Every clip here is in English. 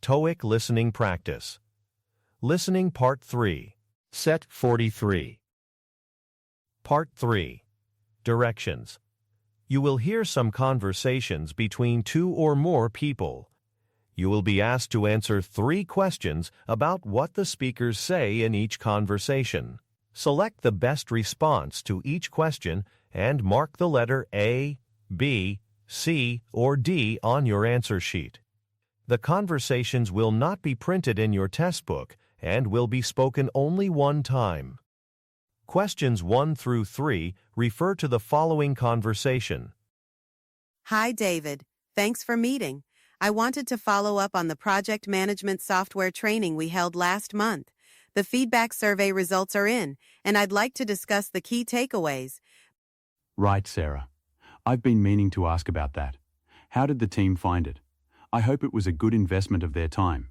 TOEIC Listening Practice. Listening Part 3. Set 43. Part 3. Directions. You will hear some conversations between two or more people. You will be asked to answer 3 questions about what the speakers say in each conversation. Select the best response to each question and mark the letter A, B, C, or D on your answer sheet. The conversations will not be printed in your test book and will be spoken only one time. Questions 1 through 3 refer to the following conversation. Hi, David. Thanks for meeting. I wanted to follow up on the project management software training we held last month. The feedback survey results are in, and I'd like to discuss the key takeaways. Right, Sarah. I've been meaning to ask about that. How did the team find it? I hope it was a good investment of their time.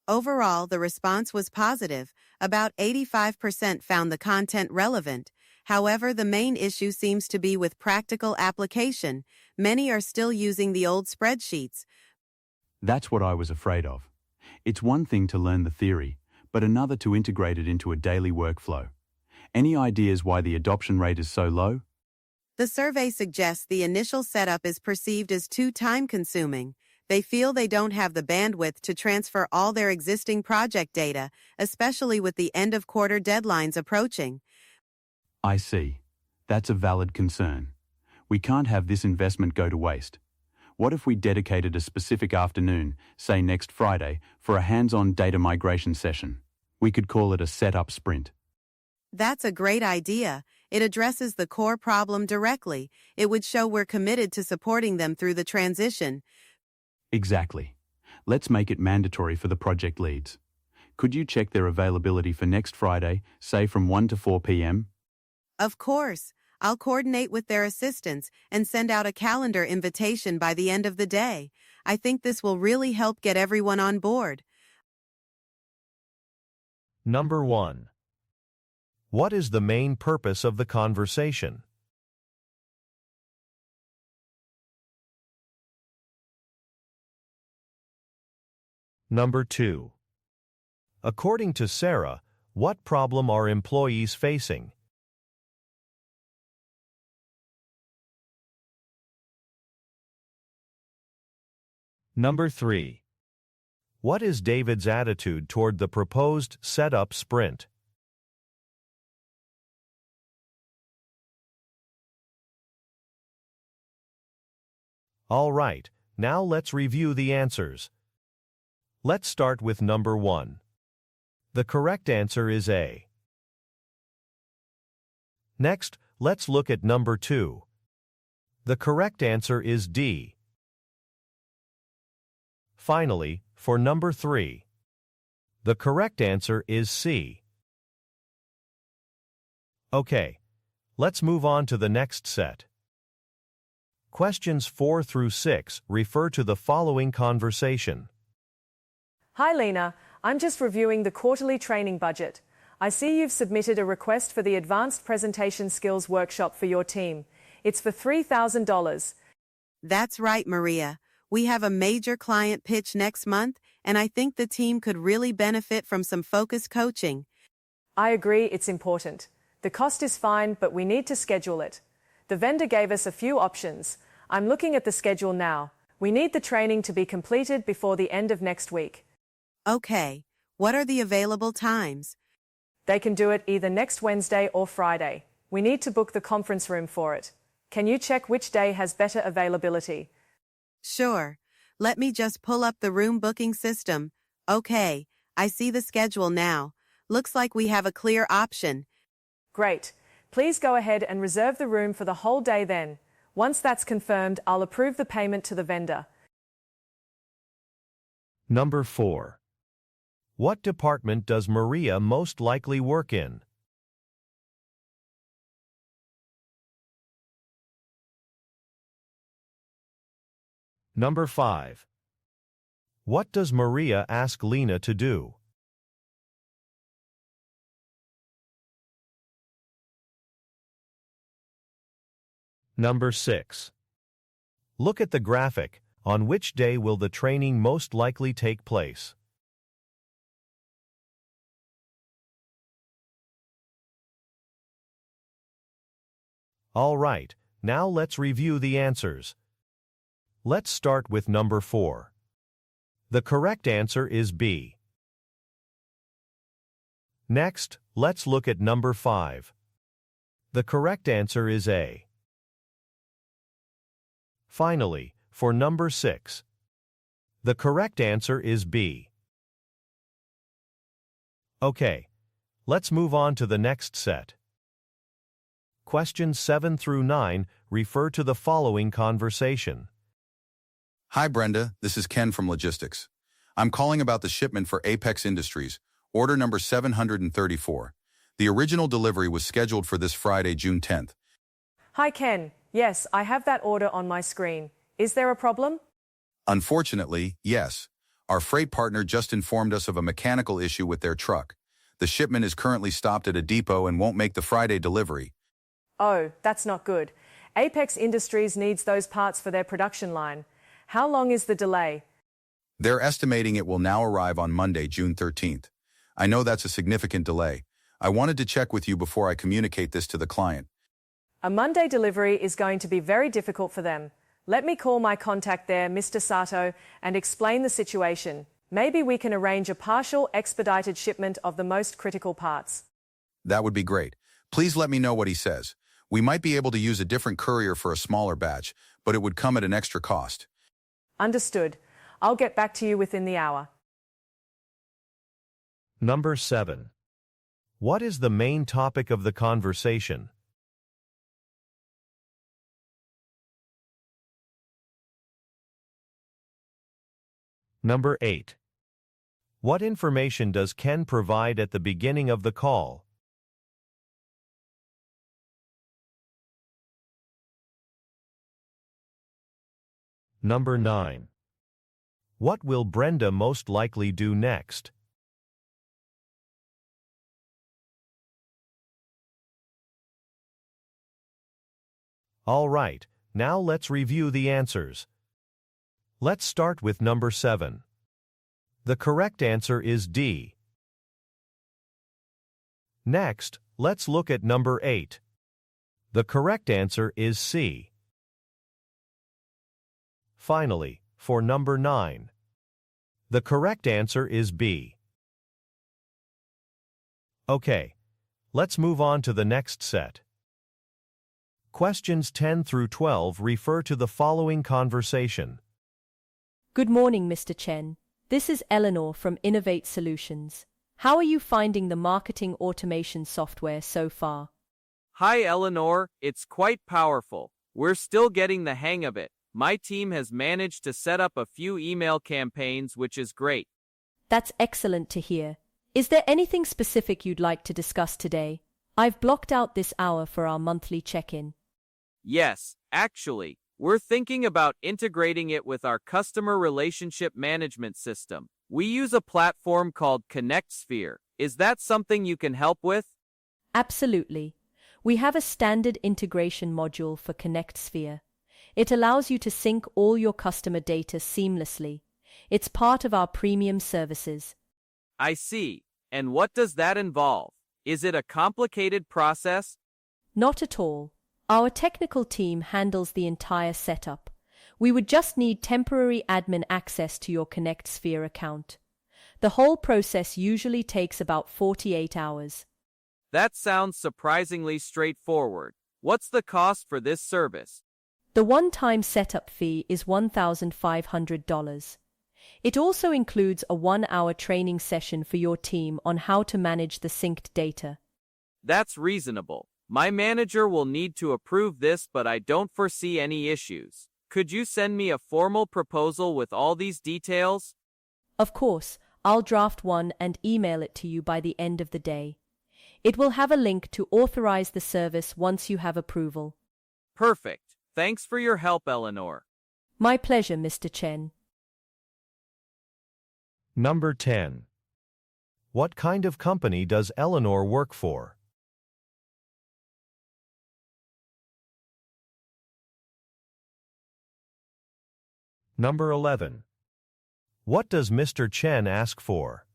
Overall, the response was positive. About 85% found the content relevant. However, the main issue seems to be with practical application. Many are still using the old spreadsheets. That's what I was afraid of. It's one thing to learn the theory, but another to integrate it into a daily workflow. Any ideas why the adoption rate is so low? The survey suggests the initial setup is perceived as too time-consuming. They feel they don't have the bandwidth to transfer all their existing project data, especially with the end-of-quarter deadlines approaching. I see. That's a valid concern. We can't have this investment go to waste. What if we dedicated a specific afternoon, say next Friday, for a hands-on data migration session? We could call it a setup sprint. That's a great idea. It addresses the core problem directly. It would show we're committed to supporting them through the transition. Exactly. Let's make it mandatory for the project leads. Could you check their availability for next Friday, say from 1 to 4 p.m.? Of course. I'll coordinate with their assistants and send out a calendar invitation by the end of the day. I think this will really help get everyone on board. Number 1. What is the main purpose of the conversation? Number 2. According to Sarah, what problem are employees facing? Number 3. What is David's attitude toward the proposed setup sprint? All right, now let's review the answers. Let's start with number 1. The correct answer is A. Next, let's look at number 2. The correct answer is D. Finally, for number 3. The correct answer is C. Okay, let's move on to the next set. Questions 4 through 6 refer to the following conversation. Hi Lena, I'm just reviewing the quarterly training budget. I see you've submitted a request for the Advanced Presentation Skills Workshop for your team. It's for $3,000. That's right, Maria. We have a major client pitch next month, and I think the team could really benefit from some focused coaching. I agree, it's important. The cost is fine, but we need to schedule it. The vendor gave us a few options. I'm looking at the schedule now. We need the training to be completed before the end of next week. Okay, what are the available times? They can do it either next Wednesday or Friday. We need to book the conference room for it. Can you check which day has better availability? Sure. Let me just pull up the room booking system. Okay, I see the schedule now. Looks like we have a clear option. Great. Please go ahead and reserve the room for the whole day then. Once that's confirmed, I'll approve the payment to the vendor. Number 4. What department does Maria most likely work in? Number 5. What does Maria ask Lena to do? Number 6. Look at the graphic. On which day will the training most likely take place? All right, now let's review the answers. Let's start with number 4. The correct answer is B. Next, let's look at number 5. The correct answer is A. Finally, for number 6. The correct answer is B. Okay, let's move on to the next set. Questions 7 through 9 refer to the following conversation. Hi Brenda, this is Ken from Logistics. I'm calling about the shipment for Apex Industries, order number 734. The original delivery was scheduled for this Friday, June 10th. Hi Ken, yes, I have that order on my screen. Is there a problem? Unfortunately, yes. Our freight partner just informed us of a mechanical issue with their truck. The shipment is currently stopped at a depot and won't make the Friday delivery. Oh, that's not good. Apex Industries needs those parts for their production line. How long is the delay? They're estimating it will now arrive on Monday, June 13th. I know that's a significant delay. I wanted to check with you before I communicate this to the client. A Monday delivery is going to be very difficult for them. Let me call my contact there, Mr. Sato, and explain the situation. Maybe we can arrange a partial expedited shipment of the most critical parts. That would be great. Please let me know what he says. We might be able to use a different courier for a smaller batch, but it would come at an extra cost. Understood. I'll get back to you within the hour. Number 7. What is the main topic of the conversation? Number 8. What information does Ken provide at the beginning of the call? Number 9. What will Brenda most likely do next? All right, now let's review the answers. Let's start with number 7. The correct answer is D. Next, let's look at number 8. The correct answer is C. Finally, for number 9. The correct answer is B. Okay, let's move on to the next set. Questions 10 through 12 refer to the following conversation. Good morning, Mr. Chen. This is Eleanor from Innovate Solutions. How are you finding the marketing automation software so far? Hi, Eleanor. It's quite powerful. We're still getting the hang of it. My team has managed to set up a few email campaigns, which is great. That's excellent to hear. Is there anything specific you'd like to discuss today? I've blocked out this hour for our monthly check-in. Yes, actually, we're thinking about integrating it with our customer relationship management system. We use a platform called ConnectSphere. Is that something you can help with? Absolutely. We have a standard integration module for ConnectSphere. It allows you to sync all your customer data seamlessly. It's part of our premium services. I see. And what does that involve? Is it a complicated process? Not at all. Our technical team handles the entire setup. We would just need temporary admin access to your ConnectSphere account. The whole process usually takes about 48 hours. That sounds surprisingly straightforward. What's the cost for this service? The one-time setup fee is $1,500. It also includes a 1-hour training session for your team on how to manage the synced data. That's reasonable. My manager will need to approve this, but I don't foresee any issues. Could you send me a formal proposal with all these details? Of course, I'll draft one and email it to you by the end of the day. It will have a link to authorize the service once you have approval. Perfect. Thanks for your help, Eleanor. My pleasure, Mr. Chen. Number 10. What kind of company does Eleanor work for? Number 11. What does Mr. Chen ask for?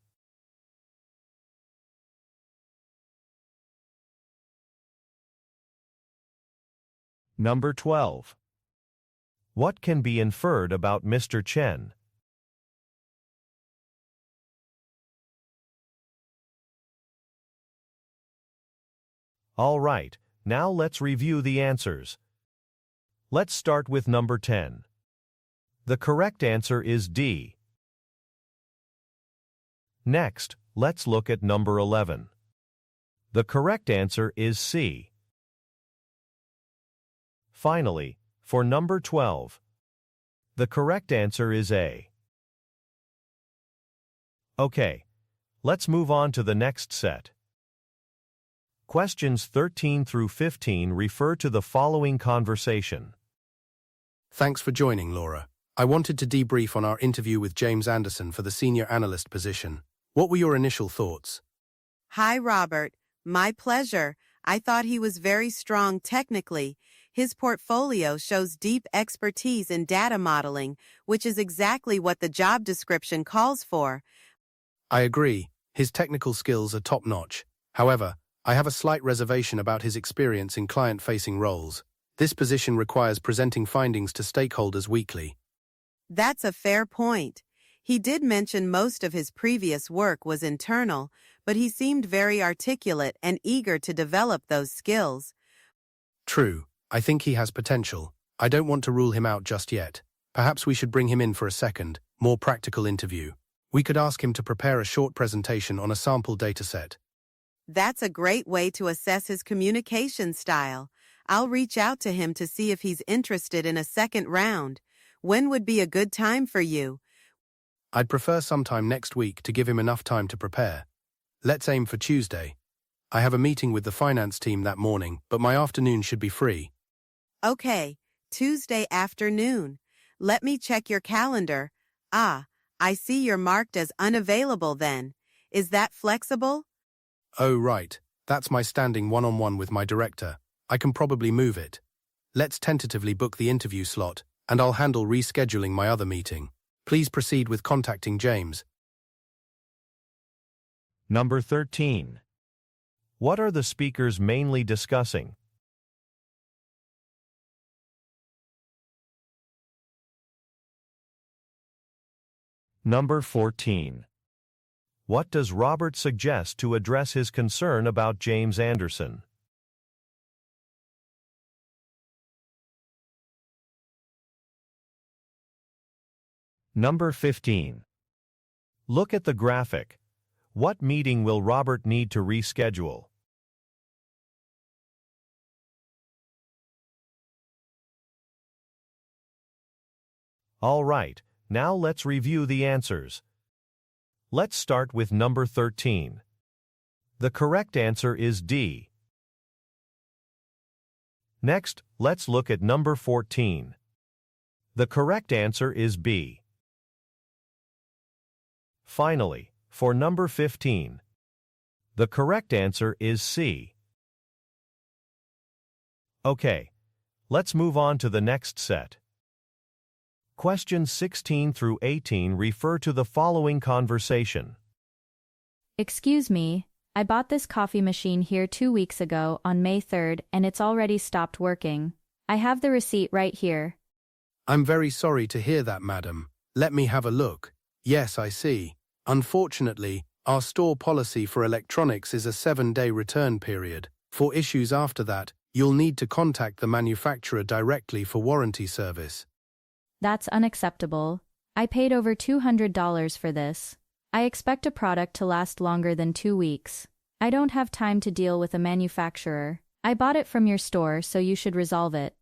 Number 12. What can be inferred about Mr. Chen? All right, now let's review the answers. Let's start with number 10. The correct answer is D. Next, let's look at number 11. The correct answer is C. Finally, for number 12, the correct answer is A. Okay, let's move on to the next set. Questions 13 through 15 refer to the following conversation. Thanks for joining, Laura. I wanted to debrief on our interview with James Anderson for the senior analyst position. What were your initial thoughts? Hi, Robert. My pleasure. I thought he was very strong technically. His portfolio shows deep expertise in data modeling, which is exactly what the job description calls for. I agree. His technical skills are top-notch. However, I have a slight reservation about his experience in client-facing roles. This position requires presenting findings to stakeholders weekly. That's a fair point. He did mention most of his previous work was internal, but he seemed very articulate and eager to develop those skills. True. I think he has potential. I don't want to rule him out just yet. Perhaps we should bring him in for a second, more practical interview. We could ask him to prepare a short presentation on a sample dataset. That's a great way to assess his communication style. I'll reach out to him to see if he's interested in a second round. When would be a good time for you? I'd prefer sometime next week to give him enough time to prepare. Let's aim for Tuesday. I have a meeting with the finance team that morning, but my afternoon should be free. Okay, Tuesday afternoon. Let me check your calendar. Ah, I see you're marked as unavailable then. Is that flexible? Oh, right. That's my standing one-on-one with my director. I can probably move it. Let's tentatively book the interview slot, and I'll handle rescheduling my other meeting. Please proceed with contacting James. Number 13. What are the speakers mainly discussing? Number 14. What does Robert suggest to address his concern about James Anderson? Number 15. Look at the graphic. What meeting will Robert need to reschedule? All right, now let's review the answers. Let's start with number 13. The correct answer is D. Next, let's look at number 14. The correct answer is B. Finally, for number 15, the correct answer is C. Okay, let's move on to the next set. Questions 16 through 18 refer to the following conversation. Excuse me, I bought this coffee machine here 2 weeks ago on May 3rd and it's already stopped working. I have the receipt right here. I'm very sorry to hear that, madam. Let me have a look. Yes, I see. Unfortunately, our store policy for electronics is a 7-day return period. For issues after that, you'll need to contact the manufacturer directly for warranty service. That's unacceptable. I paid over $200 for this. I expect a product to last longer than 2 weeks. I don't have time to deal with a manufacturer. I bought it from your store, so you should resolve it.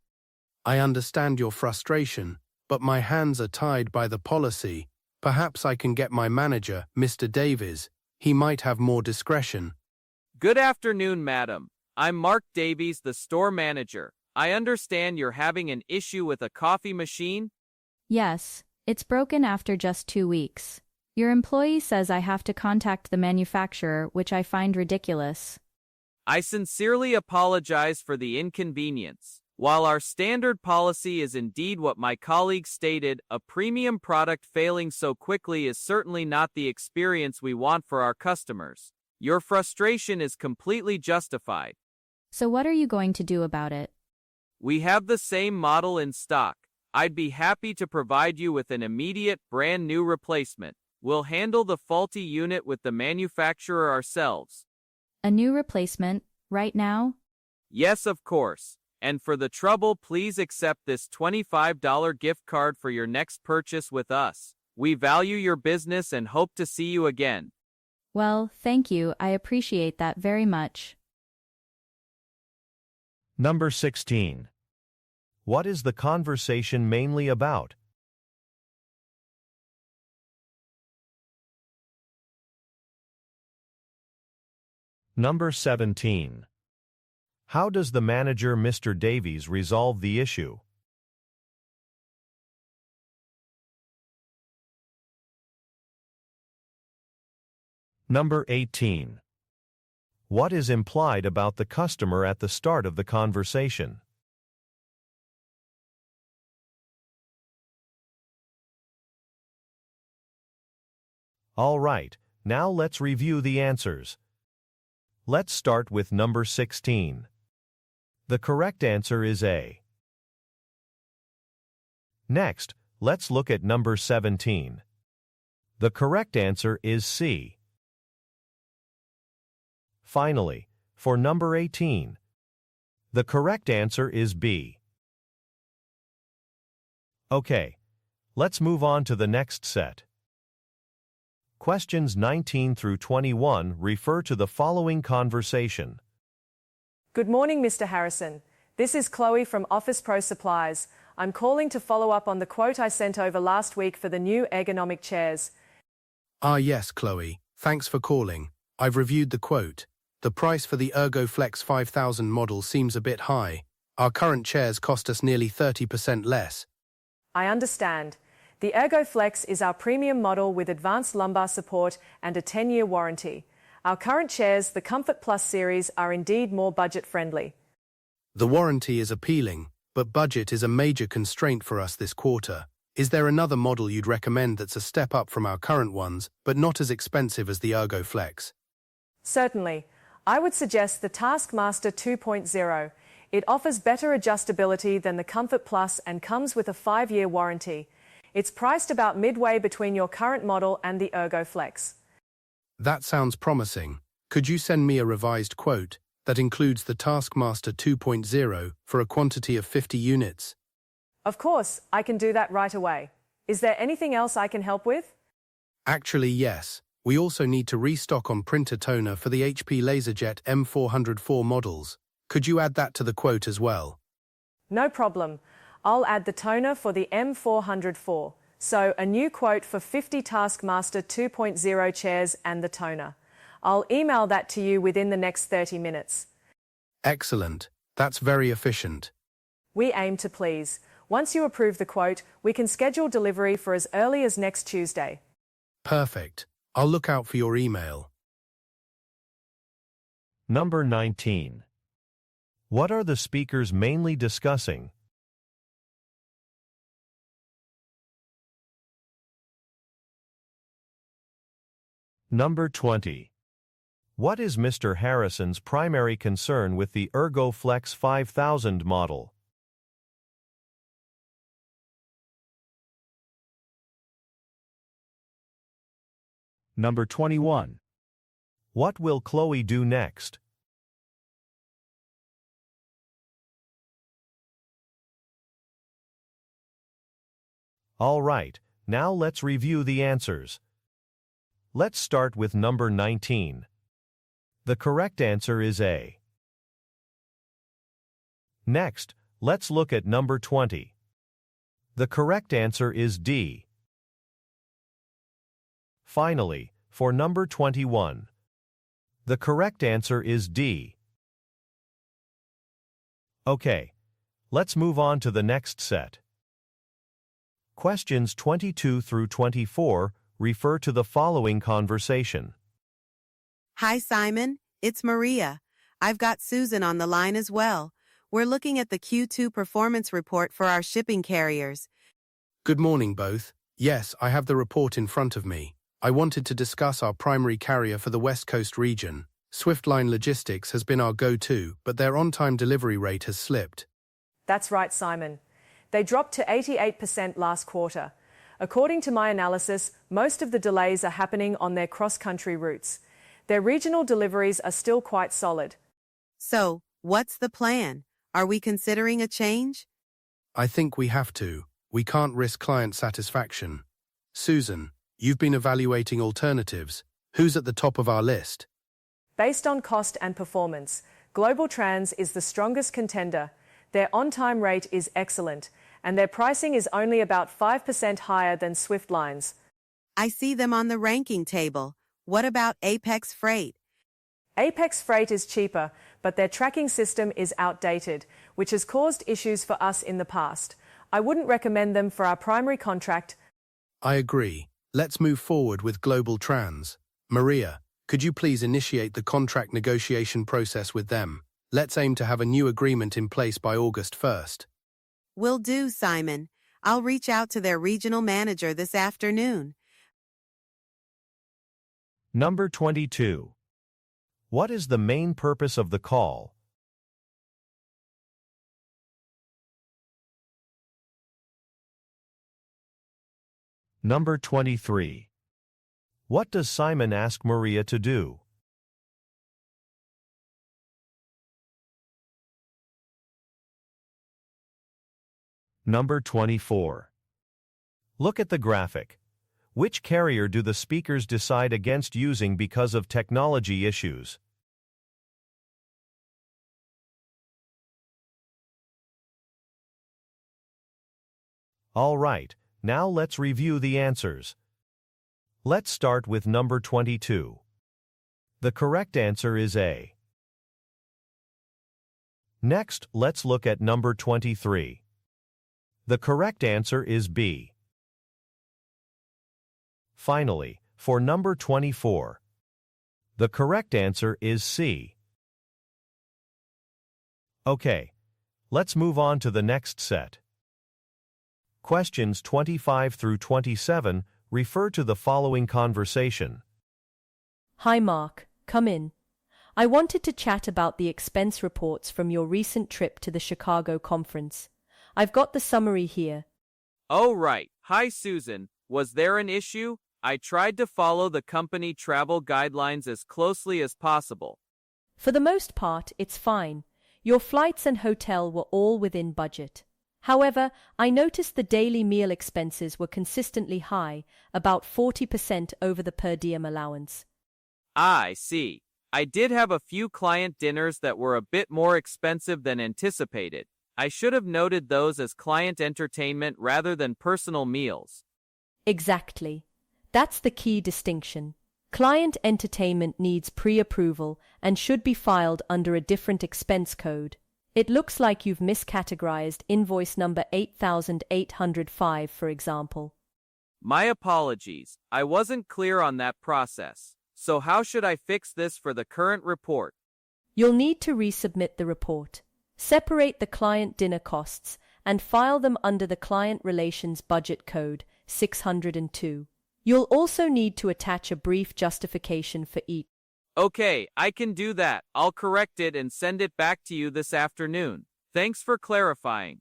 I understand your frustration, but my hands are tied by the policy. Perhaps I can get my manager, Mr. Davies. He might have more discretion. Good afternoon, madam. I'm Mark Davies, the store manager. I understand you're having an issue with a coffee machine? Yes, it's broken after just 2 weeks. Your employee says I have to contact the manufacturer, which I find ridiculous. I sincerely apologize for the inconvenience. While our standard policy is indeed what my colleague stated, a premium product failing so quickly is certainly not the experience we want for our customers. Your frustration is completely justified. So what are you going to do about it? We have the same model in stock. I'd be happy to provide you with an immediate, brand new replacement. We'll handle the faulty unit with the manufacturer ourselves. A new replacement, right now? Yes, of course. And for the trouble, please accept this $25 gift card for your next purchase with us. We value your business and hope to see you again. Well, thank you, I appreciate that very much. Number 16. What is the conversation mainly about? Number 17. How does the manager, Mr. Davies, resolve the issue? Number 18. What is implied about the customer at the start of the conversation? All right, now let's review the answers. Let's start with number 16. The correct answer is A. Next, let's look at number 17. The correct answer is C. Finally, for number 18, the correct answer is B. Okay, let's move on to the next set. Questions 19 through 21 refer to the following conversation. Good morning, Mr. Harrison. This is Chloe from Office Pro Supplies. I'm calling to follow up on the quote I sent over last week for the new ergonomic chairs. Ah yes, Chloe. Thanks for calling. I've reviewed the quote. The price for the ErgoFlex 5000 model seems a bit high. Our current chairs cost us nearly 30% less. I understand. The ErgoFlex is our premium model with advanced lumbar support and a 10-year warranty. Our current chairs, the Comfort Plus series, are indeed more budget-friendly. The warranty is appealing, but budget is a major constraint for us this quarter. Is there another model you'd recommend that's a step up from our current ones, but not as expensive as the ErgoFlex? Certainly. I would suggest the Taskmaster 2.0. It offers better adjustability than the Comfort Plus and comes with a 5-year warranty. It's priced about midway between your current model and the ErgoFlex. That sounds promising. Could you send me a revised quote that includes the Taskmaster 2.0 for a quantity of 50 units? Of course, I can do that right away. Is there anything else I can help with? Actually, yes. We also need to restock on printer toner for the HP LaserJet M404 models. Could you add that to the quote as well? No problem. I'll add the toner for the M404. So, a new quote for 50 Taskmaster 2.0 chairs and the toner. I'll email that to you within the next 30 minutes. Excellent. That's very efficient. We aim to please. Once you approve the quote, we can schedule delivery for as early as next Tuesday. Perfect. I'll look out for your email. Number 19. What are the speakers mainly discussing? Number 20. What is Mr. Harrison's primary concern with the ErgoFlex 5000 model? Number 21. What will Chloe do next? All right, now let's review the answers. Let's start with number 19. The correct answer is A. Next, let's look at number 20. The correct answer is D. Finally, for number 21, the correct answer is D. Okay, let's move on to the next set. Questions 22 through 24 refer to the following conversation. Hi, Simon. It's Maria. I've got Susan on the line as well. We're looking at the Q2 performance report for our shipping carriers. Good morning, both. Yes, I have the report in front of me. I wanted to discuss our primary carrier for the West Coast region. Swiftline Logistics has been our go-to, but their on-time delivery rate has slipped. That's right, Simon. They dropped to 88% last quarter. According to my analysis, most of the delays are happening on their cross-country routes. Their regional deliveries are still quite solid. So, what's the plan? Are we considering a change? I think we have to. We can't risk client satisfaction. Susan, you've been evaluating alternatives. Who's at the top of our list? Based on cost and performance, Global Trans is the strongest contender. Their on-time rate is excellent, and their pricing is only about 5% higher than Swiftline's. I see them on the ranking table. What about Apex Freight? Apex Freight is cheaper, but their tracking system is outdated, which has caused issues for us in the past. I wouldn't recommend them for our primary contract. I agree. Let's move forward with Global Trans. Maria, could you please initiate the contract negotiation process with them? Let's aim to have a new agreement in place by August 1st. Will do, Simon. I'll reach out to their regional manager this afternoon. Number 22. What is the main purpose of the call? Number 23. What does Simon ask Maria to do? Number 24. Look at the graphic. Which carrier do the speakers decide against using because of technology issues? All right, now let's review the answers. Let's start with number 22. The correct answer is A. Next, let's look at number 23. The correct answer is B. Finally, for number 24, the correct answer is C. Okay, let's move on to the next set. Questions 25 through 27 refer to the following conversation. Hi Mark, come in. I wanted to chat about the expense reports from your recent trip to the Chicago conference. I've got the summary here. Oh, right. Hi, Susan. Was there an issue? I tried to follow the company travel guidelines as closely as possible. For the most part, it's fine. Your flights and hotel were all within budget. However, I noticed the daily meal expenses were consistently high, about 40% over the per diem allowance. I see. I did have a few client dinners that were a bit more expensive than anticipated. I should have noted those as client entertainment rather than personal meals. Exactly. That's the key distinction. Client entertainment needs pre-approval and should be filed under a different expense code. It looks like you've miscategorized invoice number 8805, for example. My apologies. I wasn't clear on that process. So how should I fix this for the current report? You'll need to resubmit the report. Separate the client dinner costs and file them under the Client Relations Budget Code 602. You'll also need to attach a brief justification for each. Okay, I can do that. I'll correct it and send it back to you this afternoon. Thanks for clarifying.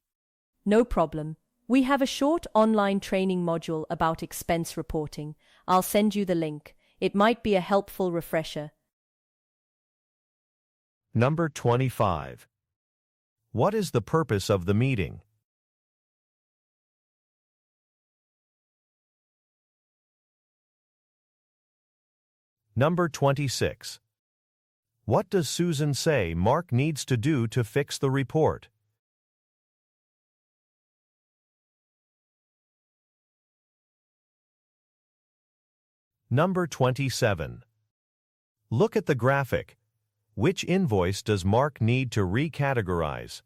No problem. We have a short online training module about expense reporting. I'll send you the link. It might be a helpful refresher. Number 25. What is the purpose of the meeting? Number 26. What does Susan say Mark needs to do to fix the report? Number 27. Look at the graphic. Which invoice does Mark need to recategorize?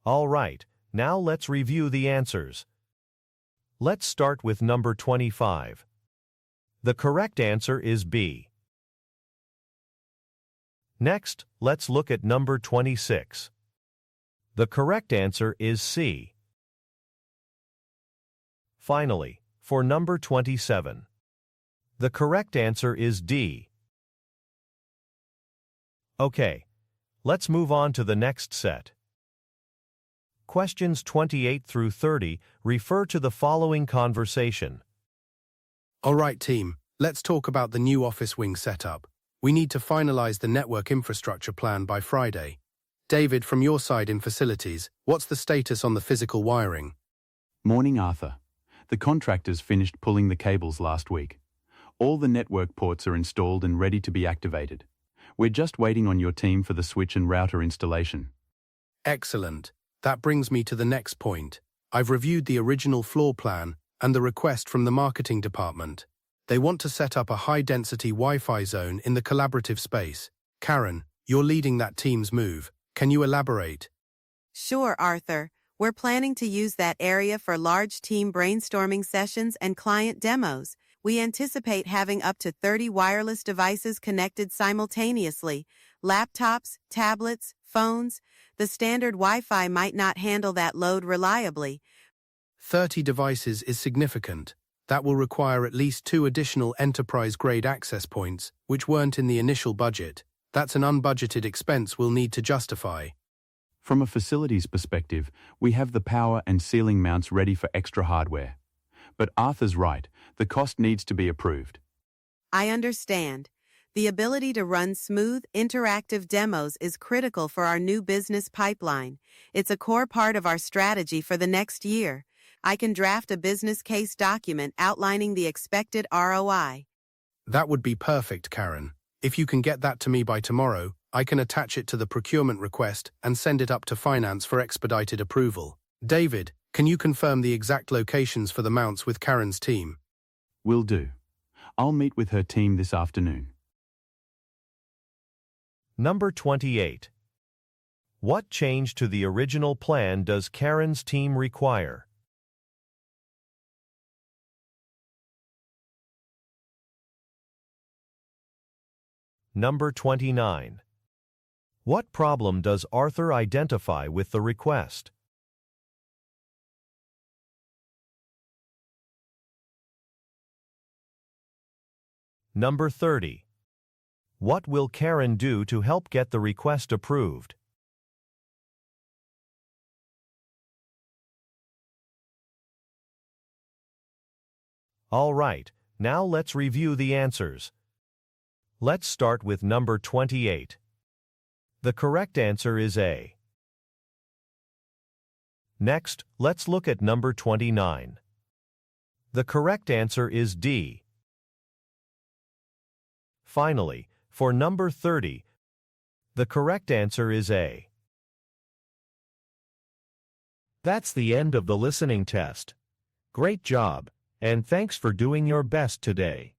All right. Now let's review the answers. Let's start with number 25. The correct answer is B. Next, let's look at number 26. The correct answer is C. Finally, for number 27. The correct answer is D. Okay, let's move on to the next set. Questions 28 through 30 refer to the following conversation. All right, team, let's talk about the new office wing setup. We need to finalize the network infrastructure plan by Friday. David, from your side in facilities, what's the status on the physical wiring? Morning, Arthur. The contractors finished pulling the cables last week. All the network ports are installed and ready to be activated. We're just waiting on your team for the switch and router installation. Excellent. That brings me to the next point. I've reviewed the original floor plan and the request from the marketing department. They want to set up a high-density Wi-Fi zone in the collaborative space. Karen, you're leading that team's move. Can you elaborate? Sure, Arthur. We're planning to use that area for large team brainstorming sessions and client demos. We anticipate having up to 30 wireless devices connected simultaneously. Laptops, tablets, phones. The standard Wi-Fi might not handle that load reliably. 30 devices is significant. That will require at least 2 additional enterprise-grade access points, which weren't in the initial budget. That's an unbudgeted expense we'll need to justify. From a facilities perspective, we have the power and ceiling mounts ready for extra hardware. But Arthur's right, the cost needs to be approved. I understand. The ability to run smooth, interactive demos is critical for our new business pipeline. It's a core part of our strategy for the next year. I can draft a business case document outlining the expected ROI. That would be perfect, Karen. If you can get that to me by tomorrow, I can attach it to the procurement request and send it up to finance for expedited approval. David, can you confirm the exact locations for the mounts with Karen's team? Will do. I'll meet with her team this afternoon. Number 28. What change to the original plan does Karen's team require? Number 29. What problem does Arthur identify with the request? Number 30. What will Karen do to help get the request approved? All right, now let's review the answers. Let's start with number 28. The correct answer is A. Next, let's look at number 29. The correct answer is D. Finally, for number 30, the correct answer is A. That's the end of the listening test. Great job, and thanks for doing your best today.